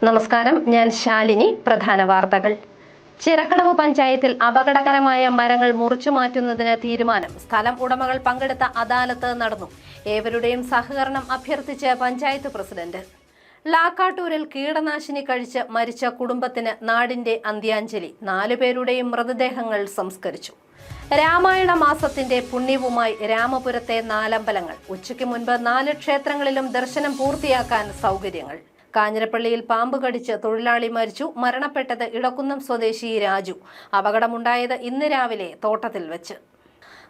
നമസ്കാരം, ഞാൻ ശാലിനി. പ്രധാന വാർത്തകൾ. ചിറക്കടവ് പഞ്ചായത്തിൽ അപകടകരമായ മരങ്ങൾ മുറിച്ചു മാറ്റുന്നതിന് തീരുമാനം. സ്ഥലം ഉടമകൾ പങ്കെടുത്ത അദാലത്ത് നടന്നു. ഏവരുടെയും സഹകരണം അഭ്യർത്ഥിച്ച് പഞ്ചായത്ത് പ്രസിഡന്റ്. ലാക്കാട്ടൂരിൽ കീടനാശിനി കഴിച്ച് മരിച്ച കുടുംബത്തിന് നാടിന്റെ അന്ത്യാഞ്ജലി. 4 പേരുടെയും മൃതദേഹങ്ങൾ സംസ്കരിച്ചു. രാമായണ മാസത്തിന്റെ പുണ്യവുമായി രാമപുരത്തെ 4 അമ്പലങ്ങൾ. ഉച്ചയ്ക്ക് മുൻപ് 4 ക്ഷേത്രങ്ങളിലും ദർശനം പൂർത്തിയാക്കാൻ സൗകര്യങ്ങൾ. കാഞ്ഞിരപ്പള്ളിയിൽ പാമ്പ് കടിച്ച് തൊഴിലാളി മരിച്ചു. മരണപ്പെട്ടത് ഇടക്കുന്നം സ്വദേശി രാജു. അപകടമുണ്ടായത് ഇന്ന് രാവിലെ തോട്ടത്തിൽ വെച്ച്.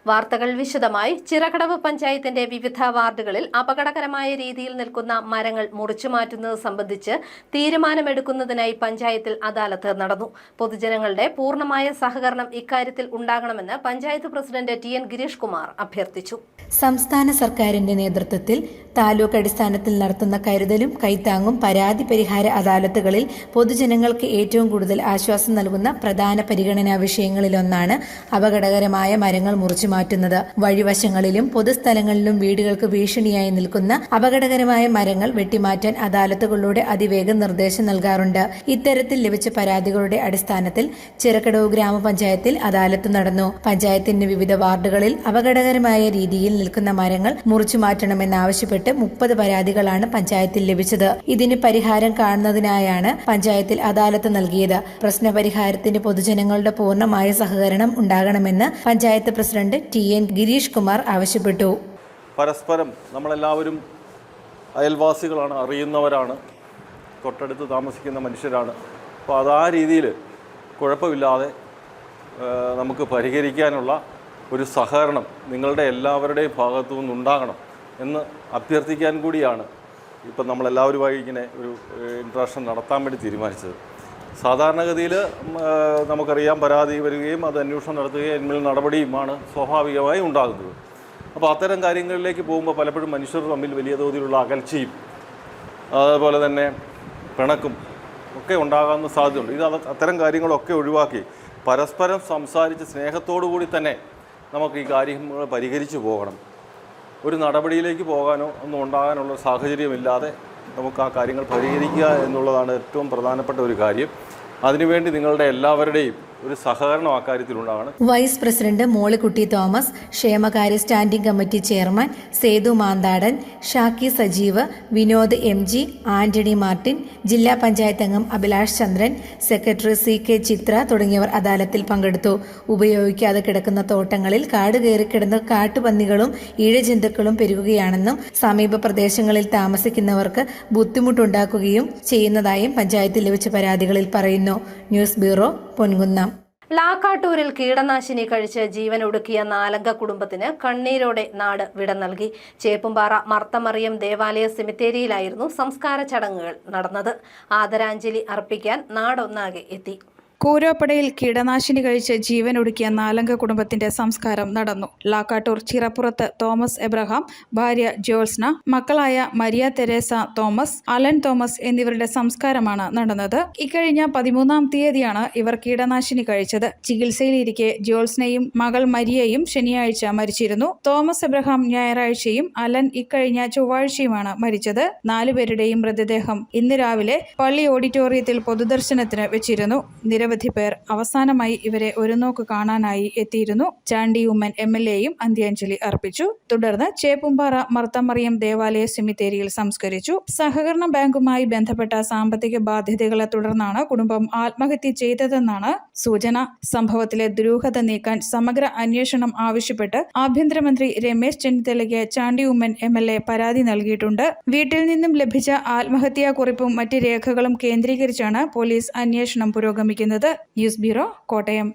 വാർത്തകൾ വിശദമായി. ചിറക്കടവ് പഞ്ചായത്തിന്റെ വിവിധ വാർഡുകളിൽ അപകടകരമായ രീതിയിൽ നിൽക്കുന്ന മരങ്ങൾ മുറിച്ചു മാറ്റുന്നത് സംബന്ധിച്ച് തീരുമാനമെടുക്കുന്നതിനായി പഞ്ചായത്തിൽ അദാലത്ത് നടന്നു. പൊതുജനങ്ങളുടെ പൂർണ്ണമായ സഹകരണം ഇക്കാര്യത്തിൽ ഉണ്ടാകണമെന്ന് പഞ്ചായത്ത് പ്രസിഡന്റ് TN ഗിരീഷ് കുമാർ അഭ്യർത്ഥിച്ചു. സംസ്ഥാന സർക്കാരിന്റെ നേതൃത്വത്തിൽ താലൂക്ക് അടിസ്ഥാനത്തിൽ നടത്തുന്ന കരുതലും കൈത്താങ്ങും പരാതി പരിഹാര അദാലത്തുകളിൽ പൊതുജനങ്ങൾക്ക് ഏറ്റവും കൂടുതൽ ആശ്വാസം നൽകുന്ന പ്രധാന പരിഗണനാ വിഷയങ്ങളിലൊന്നാണ് അപകടകരമായ മരങ്ങൾ മുറിച്ചു മാറ്റുന്നത്. വഴിവശങ്ങളിലും പൊതുസ്ഥലങ്ങളിലും വീടുകൾക്ക് ഭീഷണിയായി നിൽക്കുന്ന അപകടകരമായ മരങ്ങൾ വെട്ടിമാറ്റാൻ അദാലത്തുകളിലൂടെ അതിവേഗം നിർദ്ദേശം നൽകാറുണ്ട്. ഇത്തരത്തിൽ ലഭിച്ച പരാതികളുടെ അടിസ്ഥാനത്തിൽ ചിറക്കടവ് ഗ്രാമപഞ്ചായത്തിൽ അദാലത്ത് നടന്നു. പഞ്ചായത്തിന്റെ വിവിധ വാർഡുകളിൽ അപകടകരമായ രീതിയിൽ നിൽക്കുന്ന മരങ്ങൾ മുറിച്ചു മാറ്റണമെന്നാവശ്യപ്പെട്ട് 30 പരാതികളാണ് പഞ്ചായത്തിൽ ലഭിച്ചത്. ഇതിന് പരിഹാരം കാണുന്നതിനായാണ് പഞ്ചായത്തിൽ അദാലത്ത് നൽകിയത്. പ്രശ്നപരിഹാരത്തിന് പൊതുജനങ്ങളുടെ പൂർണ്ണമായ സഹകരണം ഉണ്ടാകണമെന്ന് പഞ്ചായത്ത് പ്രസിഡന്റ് TN ഗിരീഷ് കുമാർ ആവശ്യപ്പെട്ടു. പരസ്പരം നമ്മളെല്ലാവരും അയൽവാസികളാണ്, അറിയുന്നവരാണ്, തൊട്ടടുത്ത് താമസിക്കുന്ന മനുഷ്യരാണ്. അപ്പോൾ അത് ആ രീതിയിൽ കുഴപ്പമില്ലാതെ നമുക്ക് പരിഹരിക്കാനുള്ള ഒരു സഹകരണം നിങ്ങളുടെ എല്ലാവരുടെയും ഭാഗത്തു നിന്നുണ്ടാകണം എന്ന് അഭ്യർത്ഥിക്കാൻ കൂടിയാണ് ഇപ്പം നമ്മളെല്ലാവരുമായി ഇങ്ങനെ ഒരു ഇൻട്രാക്ഷൻ നടത്താൻ വേണ്ടി തീരുമാനിച്ചത്. സാധാരണഗതിയിൽ നമുക്കറിയാം, പരാതി വരികയും അത് അന്വേഷണം നടത്തുകയും എന്മേൽ നടപടിയുമാണ് സ്വാഭാവികമായി ഉണ്ടാകുന്നത്. അപ്പോൾ അത്തരം കാര്യങ്ങളിലേക്ക് പോകുമ്പോൾ പലപ്പോഴും മനുഷ്യർ തമ്മിൽ വലിയ തോതിലുള്ള അകൽച്ചയും അതുപോലെ തന്നെ പിണക്കും ഒക്കെ ഉണ്ടാകാവുന്ന സാധ്യതയുണ്ട്. ഇത് അത്തരം കാര്യങ്ങളൊക്കെ ഒഴിവാക്കി പരസ്പരം സംസാരിച്ച് സ്നേഹത്തോടു കൂടി തന്നെ നമുക്ക് ഈ കാര്യങ്ങൾ പരിഹരിച്ചു പോകണം. ഒരു നടപടിയിലേക്ക് പോകാനോ ഒന്നും ഉണ്ടാകാനുള്ള സാഹചര്യമില്ലാതെ നമുക്ക് ആ കാര്യങ്ങൾ പരിഹരിക്കുക എന്നുള്ളതാണ് ഏറ്റവും പ്രധാനപ്പെട്ട ഒരു കാര്യം. അതിനുവേണ്ടി നിങ്ങളുടെ എല്ലാവരുടെയും ഒരു സഹകരണം അക്കാര്യത്തിലുണ്ടാകണം. വൈസ് പ്രസിഡന്റ് മോളിക്കുട്ടി തോമസ്, ക്ഷേമകാര്യ standing committee chairman Sethu മാന്താടൻ, ഷാക്കി Sajeev, Vinod MG, Antony Martin, ജില്ലാ പഞ്ചായത്ത് അംഗം അഭിലാഷ് ചന്ദ്രൻ, സെക്രട്ടറി CK ചിത്ര തുടങ്ങിയവർ അദാലത്തിൽ പങ്കെടുത്തു. ഉപയോഗിക്കാതെ കിടക്കുന്ന തോട്ടങ്ങളിൽ കാട് കയറിക്കിടന്ന കാട്ടുപന്നികളും ഇഴജന്തുക്കളും പെരുകുകയാണെന്നും സമീപ പ്രദേശങ്ങളിൽ താമസിക്കുന്നവർക്ക് ബുദ്ധിമുട്ടുണ്ടാക്കുകയും ചെയ്യുന്നതായും പഞ്ചായത്തിൽ ലഭിച്ച പരാതികളിൽ പറയുന്നു. News bureau, Ponkunnam. ലാക്കാട്ടൂരിൽ കീടനാശിനി കഴിച്ച് ജീവനൊടുക്കിയ 4 അംഗ കുടുംബത്തിന് കണ്ണീരോടെ നാട് വിട നൽകി. ചേപ്പുംപാറ മർത്തമറിയം ദേവാലയ സെമിത്തേരിയിലായിരുന്നു സംസ്കാര ചടങ്ങുകൾ നടന്നത്. ആദരാഞ്ജലി അർപ്പിക്കാൻ നാടൊന്നാകെ എത്തി. കൂരോപ്പടയിൽ കീടനാശിനി കഴിച്ച് ജീവനൊടുക്കിയ 4 അംഗ കുടുംബത്തിന്റെ സംസ്കാരം നടന്നു. ലാക്കാട്ടൂർ ചിറപ്പുറത്ത് തോമസ് എബ്രഹാം, ഭാര്യ ജോൾസ്ന, മക്കളായ Maria Teresa Thomas, Alan Thomas എന്നിവരുടെ സംസ്കാരമാണ് നടന്നത്. ഇക്കഴിഞ്ഞ 13-ാം തീയതിയാണ് ഇവർ കീടനാശിനി കഴിച്ചത്. ചികിത്സയിലിരിക്കെ ജോൾസ്നയും മകൾ മരിയയും ശനിയാഴ്ച മരിച്ചിരുന്നു. തോമസ് എബ്രഹാം ഞായറാഴ്ചയും അലൻ ഇക്കഴിഞ്ഞ ചൊവ്വാഴ്ചയുമാണ് മരിച്ചത്. 4 പേരുടെയും മൃതദേഹം ഇന്ന് രാവിലെ പള്ളി ഓഡിറ്റോറിയത്തിൽ പൊതുദർശനത്തിന് വെച്ചിരുന്നു. നിരവധി പേർ അവസാനമായി ഇവരെ ഒരു നോക്ക് കാണാനായി എത്തിയിരുന്നു. ചാണ്ടി ഉമ്മൻ MLAയും അന്ത്യാഞ്ജലി അർപ്പിച്ചു. തുടർന്ന് ചേപ്പുംപാറ മർത്തമറിയം ദേവാലയ സെമിത്തേരിയിൽ സംസ്കരിച്ചു. സഹകരണ ബാങ്കുമായി ബന്ധപ്പെട്ട സാമ്പത്തിക ബാധ്യതകളെ തുടർന്നാണ് കുടുംബം ആത്മഹത്യ ചെയ്തതെന്നാണ് സൂചന. സംഭവത്തിലെ ദുരൂഹത നീക്കാൻ സമഗ്ര അന്വേഷണം ആവശ്യപ്പെട്ട് ആഭ്യന്തരമന്ത്രി രമേശ് ചെന്നിത്തലയ്ക്ക് ചാണ്ടി ഉമ്മൻ MLA പരാതി നൽകിയിട്ടുണ്ട്. വീട്ടിൽ നിന്നും ലഭിച്ച ആത്മഹത്യാ കുറിപ്പും മറ്റ് രേഖകളും കേന്ദ്രീകരിച്ചാണ് പോലീസ് അന്വേഷണം പുരോഗമിക്കുന്നത്. News bureau, Kottayam.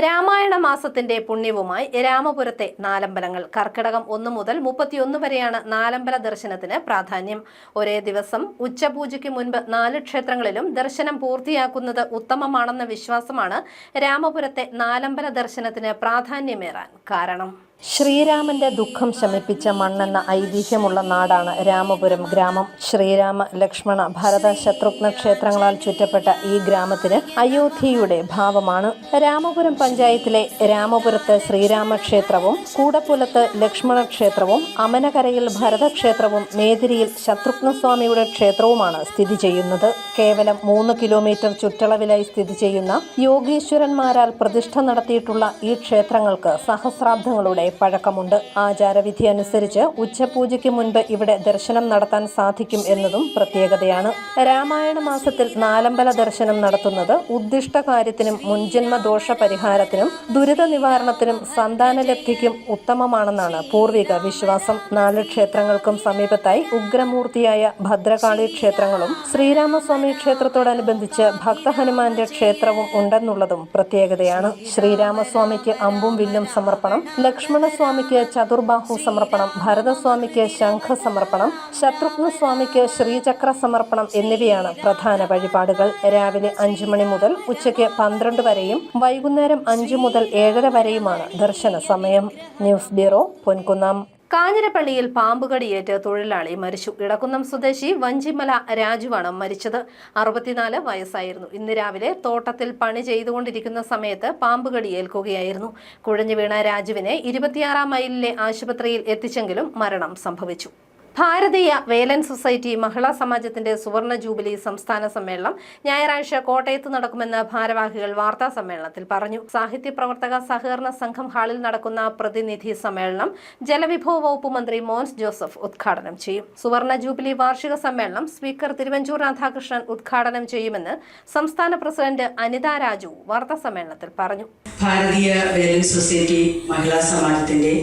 രാമായണ മാസത്തിന്റെ പുണ്യവുമായി രാമപുരത്തെ 4 അമ്പലങ്ങൾ. കർക്കിടകം 1 മുതൽ 31 വരെയാണ് 4 അമ്പല ദർശനത്തിന് പ്രാധാന്യം. ഒരേ ദിവസം ഉച്ചപൂജയ്ക്ക് മുൻപ് 4 ക്ഷേത്രങ്ങളിലും ദർശനം പൂർത്തിയാക്കുന്നത് ഉത്തമമാണെന്ന വിശ്വാസമാണ് രാമപുരത്തെ 4 അമ്പല ദർശനത്തിന് പ്രാധാന്യമേറാൻ കാരണം. ശ്രീരാമന്റെ ദുഃഖം ശമിപ്പിച്ച മണ്ണെന്ന ഐതിഹ്യമുള്ള നാടാണ് രാമപുരം ഗ്രാമം. ശ്രീരാമ, ലക്ഷ്മണ, ഭരത, ശത്രുഘ്ന ക്ഷേത്രങ്ങളാൽ ചുറ്റപ്പെട്ട ഈ ഗ്രാമത്തിന് അയോധ്യയുടെ ഭാവമാണ്. രാമപുരം പഞ്ചായത്തിലെ രാമപുരത്ത് ശ്രീരാമക്ഷേത്രവും കൂടപ്പുലത്ത് ലക്ഷ്മണ ക്ഷേത്രവും അമനകരയിൽ ഭരതക്ഷേത്രവും മേതിരിയിൽ ശത്രുഘ്നസ്വാമിയുടെ ക്ഷേത്രവുമാണ് സ്ഥിതി ചെയ്യുന്നത്. കേവലം 3 കിലോമീറ്റർ ചുറ്റളവിലായി സ്ഥിതി ചെയ്യുന്ന യോഗീശ്വരന്മാരാൽ പ്രതിഷ്ഠ നടത്തിയിട്ടുള്ള ഈ ക്ഷേത്രങ്ങൾക്ക് സഹസ്രാബ്ദങ്ങളുടെ പഴക്കമുണ്ട്. ആചാരവിധി അനുസരിച്ച് ഉച്ചപൂജയ്ക്ക് മുൻപ് ഇവിടെ ദർശനം നടത്താൻ സാധിക്കും എന്നതും പ്രത്യേകതയാണ്. രാമായണ മാസത്തിൽ നാലമ്പല ദർശനം നടത്തുന്നത് ഉദ്ദിഷ്ടകാര്യത്തിനും മുൻജന്മ ദോഷ പരിഹാരത്തിനും ദുരിത നിവാരണത്തിനും സന്താനലബ്ധിക്കും ഉത്തമമാണെന്നാണ് പൂർവിക വിശ്വാസം. 4 ക്ഷേത്രങ്ങൾക്കും സമീപത്തായി ഉഗ്രമൂർത്തിയായ ഭദ്രകാളി ക്ഷേത്രങ്ങളും ശ്രീരാമസ്വാമി ക്ഷേത്രത്തോടനുബന്ധിച്ച് ഭക്തഹനുമാന്റെ ക്ഷേത്രവും ഉണ്ടെന്നുള്ളതും പ്രത്യേകതയാണ്. ശ്രീരാമസ്വാമിക്ക് അമ്പും വില്ലും സമർപ്പണം, ലക്ഷ്മണസ്വാമിക്ക് ചതുർബാഹു സമർപ്പണം, ഭരതസ്വാമിക്ക് ശംഖ സമർപ്പണം, ശത്രുഘ്നസ്വാമിക്ക് ശ്രീചക്ര സമർപ്പണം എന്നിവയാണ് പ്രധാന വഴിപാടുകൾ. രാവിലെ 5 മണി മുതൽ ഉച്ചയ്ക്ക് 12 വരെയും വൈകുന്നേരം 5 മുതൽ 7:30 വരെയുമാണ് ദർശന സമയം. News bureau, Ponkunnam. കാഞ്ഞിരപ്പള്ളിയിൽ പാമ്പുകടിയേറ്റ് തൊഴിലാളി മരിച്ചു. ഇടക്കുന്നം സ്വദേശി വഞ്ചിമല രാജുവാണ് മരിച്ചത്. 64 വയസ്സായിരുന്നു. ഇന്ന് രാവിലെ തോട്ടത്തിൽ പണി ചെയ്തുകൊണ്ടിരിക്കുന്ന സമയത്ത് പാമ്പുകടിയേൽക്കുകയായിരുന്നു. കുഴഞ്ഞു വീണ രാജുവിനെ 26 മൈലിലെ ആശുപത്രിയിൽ എത്തിച്ചെങ്കിലും മരണം സംഭവിച്ചു. ഭാരതീയ വേലൻ സൊസൈറ്റി മഹിളാ സമാജത്തിന്റെ സുവർണ ജൂബിലി സംസ്ഥാന സമ്മേളനം ഞായറാഴ്ച കോട്ടയത്ത് നടക്കുമെന്ന് ഭാരവാഹികൾ വാർത്താ സമ്മേളനത്തിൽ പറഞ്ഞു. സാഹിത്യ പ്രവർത്തക സഹകരണ സംഘം ഹാളിൽ നടക്കുന്ന പ്രതിനിധി സമ്മേളനം ജലവിഭവ വകുപ്പ് മന്ത്രി മോൻസ് ജോസഫ് ഉദ്ഘാടനം ചെയ്യും. സുവർണ ജൂബിലി വാർഷിക സമ്മേളനം സ്പീക്കർ തിരുവഞ്ചൂർ രാധാകൃഷ്ണൻ ഉദ്ഘാടനം ചെയ്യുമെന്ന് സംസ്ഥാന പ്രസിഡന്റ് അനിത രാജു വാർത്താ സമ്മേളനത്തിൽ പറഞ്ഞു. ഭാരതീയ വേലൻ സൊസൈറ്റി മഹിളാ സമാജത്തിന്റെ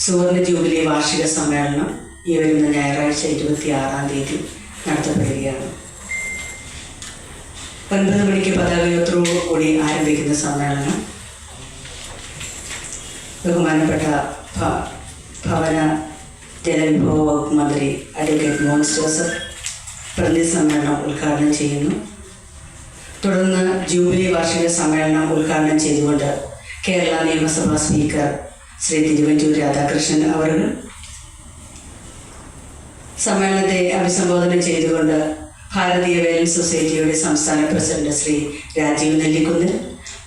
സുവർണ ജൂബിലി വാർഷിക സമ്മേളനം ഈ വരുന്ന ഞായറാഴ്ച 26-ാം തീയതി നടത്തപ്പെടുകയാണ്. 9 മണിക്ക് പതാകയോത്രയോടുകൂടി ആരംഭിക്കുന്ന സമ്മേളനം ബഹുമാനപ്പെട്ട ഭവന ജലവിഭവ വകുപ്പ് മന്ത്രി അഡ്വക്കേറ്റ് മോൻസ് ജോസഫ് പ്രതിനിധി സമ്മേളനം ഉദ്ഘാടനം ചെയ്യുന്നു. തുടർന്ന് ജൂബിലി വാർഷിക സമ്മേളനം ഉദ്ഘാടനം ചെയ്തുകൊണ്ട് കേരള നിയമസഭാ സ്പീക്കർ ശ്രീ തിരുവഞ്ചൂർ രാധാകൃഷ്ണൻ അവർ സമ്മേളനത്തെ അഭിസംബോധന ചെയ്തുകൊണ്ട് ഭാരതീയ വേലൻ സൊസൈറ്റിയുടെ സംസ്ഥാന president Shri Rajeev Nellikunnil,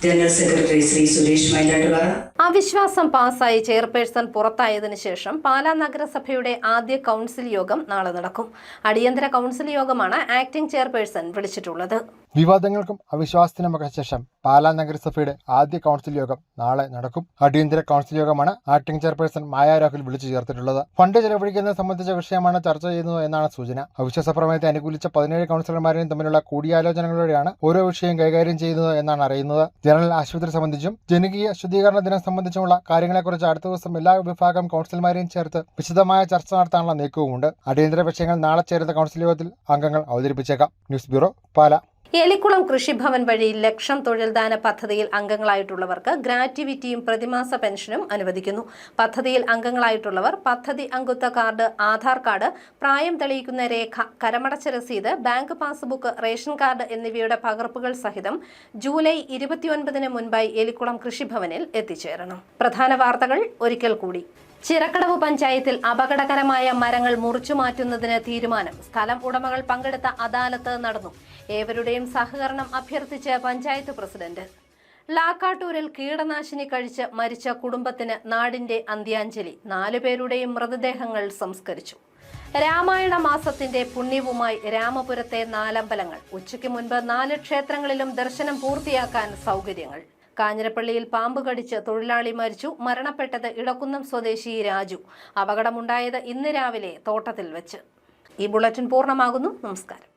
general secretary Shri Suresh Mylattupara. അവിശ്വാസം പാസായി ചെയർപേഴ്സൺ പുറത്തായതിനു ശേഷം പാലാ നഗരസഭയുടെ ആദ്യ കൗൺസിൽ യോഗം നാളെ നടക്കും. അടിയന്തര കൗൺസിൽ യോഗമാണ് ആക്ടിംഗ് ചെയർപേഴ്സൺ വിളിച്ചിട്ടുള്ളത്. വിവാദങ്ങൾക്കും അവിശ്വാസത്തിനുമൊക്കെ ശേഷം പാലാ നഗരസഭയുടെ ആദ്യ കൗൺസിൽ യോഗം നാളെ നടക്കും. അടിയന്തര കൗൺസിൽ യോഗമാണ് ആക്ടിംഗ് ചെയർപേഴ്സൺ മായ രാഹുൽ വിളിച്ചു ചേർത്തിട്ടുള്ളത്. ഫണ്ട് ചെലവഴിക്കുന്നത് സംബന്ധിച്ച വിഷയമാണ് ചർച്ച ചെയ്യുന്നത് എന്നാണ് സൂചന. അവിശ്വാസ പ്രമേയത്തെ അനുകൂലിച്ച 17 കൗൺസിലർമാരെയും തമ്മിലുള്ള കൂടിയാലോചനകളിലൂടെയാണ് ഓരോ വിഷയം കൈകാര്യം ചെയ്യുന്നത് എന്നാണ് അറിയുന്നത്. ജനറൽ ആശുപത്രി സംബന്ധിച്ചും ജനകീയ ശുദ്ധീകരണ ദിനം സംബന്ധിച്ചുമുള്ള കാര്യങ്ങളെക്കുറിച്ച് അടുത്ത ദിവസം എല്ലാ വിഭാഗം കൗൺസിലർമാരെയും ചേർത്ത് വിശദമായ ചർച്ച നടത്താനുള്ള നീക്കവുമുണ്ട്. അടിയന്തര വിഷയങ്ങൾ നാളെ ചേരുന്ന കൗൺസിൽ യോഗത്തിൽ അംഗങ്ങൾ അവതരിപ്പിച്ചേക്കാം. News bureau, Pala. എലിക്കുളം കൃഷിഭവൻ വഴി ലക്ഷം തൊഴിൽദാന പദ്ധതിയിൽ അംഗങ്ങളായിട്ടുള്ളവർക്ക് ഗ്രാറ്റുവിറ്റിയും പ്രതിമാസ പെൻഷനും അനുവദിക്കുന്നു. പദ്ധതിയിൽ അംഗങ്ങളായിട്ടുള്ളവർ പദ്ധതി അംഗത്വ കാർഡ്, ആധാർ കാർഡ്, പ്രായം തെളിയിക്കുന്ന രേഖ, കരമടച്ച രസീത്, ബാങ്ക് പാസ്ബുക്ക്, റേഷൻ കാർഡ് എന്നിവയുടെ പകർപ്പുകൾ സഹിതം ജൂലൈ 29-ന് മുൻപായി എലിക്കുളം കൃഷിഭവനിൽ എത്തിച്ചേരണം. പ്രധാന വാർത്തകൾ ഒരിക്കൽ കൂടി. ചിറക്കടവ് പഞ്ചായത്തിൽ അപകടകരമായ മരങ്ങൾ മുറിച്ചുമാറ്റുന്നതിന് തീരുമാനം. സ്ഥലം ഉടമകൾ പങ്കെടുത്ത അദാലത്ത് നടന്നു. ഏവരുടെയും സഹകരണം അഭ്യർത്ഥിച്ച് പഞ്ചായത്ത് പ്രസിഡന്റ്. ലാക്കാട്ടൂരിൽ കീടനാശിനി കഴിച്ച് മരിച്ച കുടുംബത്തിന് നാടിന്റെ അന്ത്യാഞ്ജലി. 4 പേരുടെയും മൃതദേഹങ്ങൾ സംസ്കരിച്ചു. രാമായണ മാസത്തിന്റെ പുണ്യവുമായി രാമപുരത്തെ 4 അമ്പലങ്ങൾ. ഉച്ചയ്ക്ക് മുൻപ് 4 ക്ഷേത്രങ്ങളിലും ദർശനം പൂർത്തിയാക്കാൻ സൗകര്യങ്ങൾ. കാഞ്ഞിരപ്പള്ളിയിൽ പാമ്പ് കടിച്ച് തൊഴിലാളി മരിച്ചു. മരണപ്പെട്ടത് ഇടക്കുന്നം സ്വദേശി രാജു. അപകടമുണ്ടായത് ഇന്ന് രാവിലെ തോട്ടത്തിൽ വെച്ച്. ഈ ബുള്ളറ്റിൻ പൂർണ്ണമാകുന്നു. നമസ്കാരം.